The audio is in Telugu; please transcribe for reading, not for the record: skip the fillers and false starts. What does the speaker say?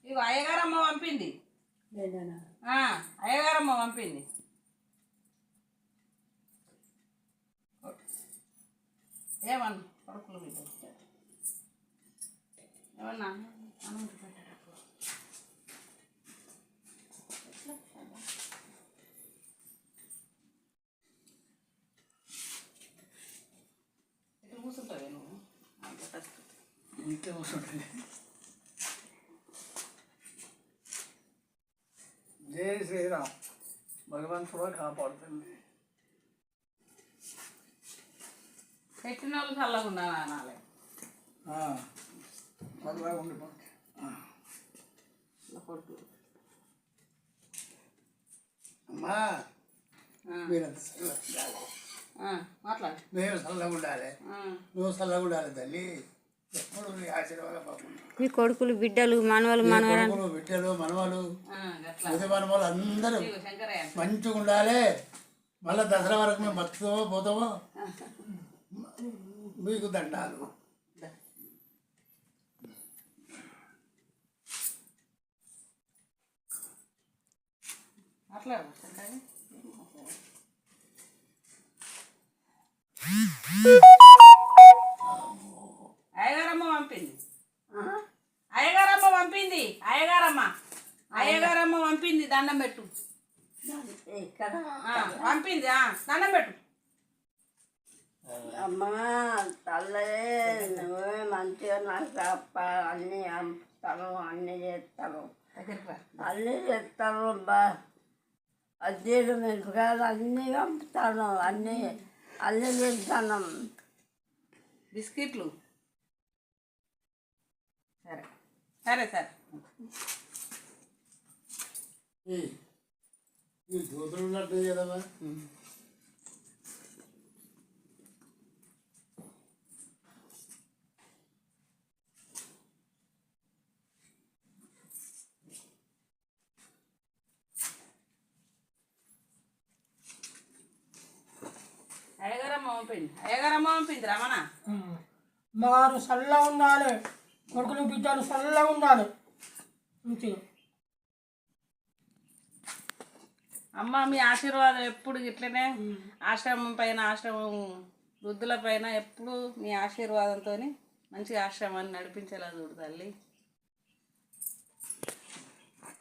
ఇవి అయ్యగారమ్మ పంపింది. అయ్యగారమ్మ పంపింది. ఏమన్నా కొడుకులు ఏమన్నా పెట్టేటప్పుడు ఎట్లా కూర్చుంటావే నువ్వు? ఇంట్లో కూర్చుంటుంది. జై శ్రీరామ్. భగవంతుడు కాపాడుతుంది. పెట్టిన వాళ్ళు చల్లగా ఉండాలి అనాలి. చల్లగా ఉండిపోతుంది. అమ్మా మాట్లాడు. మేము చల్లగా ఉండాలి, నువ్వు చల్లగా ఉండాలి తల్లి. ఎప్పుడు నీ ఆశీర్వాదం బాగుంది. మీ కొడుకులు బిడ్డలు మనవాళ్ళు మనవరాలు బిడ్డలు మనవాళ్ళు ముది మనవాళ్ళు అందరూ మంచిగా ఉండాలి. మళ్ళీ దసరా వరకు మేము బతుకుతామో పోతామో మీకు దండాలు. అయ్యగారమ్మ పంపింది. అయ్యగారమ్మ పంపింది. అయ్యగారమ్మ పంపింది. దండం పెట్టు. పంపింది. దండం పెట్టు. అమ్మా తల్లే నువ్వే మంచిగా నాకు అన్నీ అమ్ముతాను, అన్నీ చేస్తాను, అన్నీ చేస్తాను. అద్దీలు మిరపకాయలు అన్నీ అమ్ముతాను, అన్నీ అన్నీ తింటాను. బిస్కెట్లు సరే సరే సరే. ఈ దోతులు ఉన్నట్టు కదమ్మా. అయ్యగారమ్మ పంపింది. రమణ అమ్మగారు చల్లగా ఉండాలి, కొడుకులు బిడ్డలు చల్లగా ఉండాలి. మంచిగా అమ్మ మీ ఆశీర్వాదం ఎప్పుడు ఇట్లనే ఆశ్రమం పైన, ఆశ్రమం వృద్ధుల పైన ఎప్పుడు మీ ఆశీర్వాదంతో మంచి ఆశ్రమాన్ని నడిపించేలా చూడు తల్లి.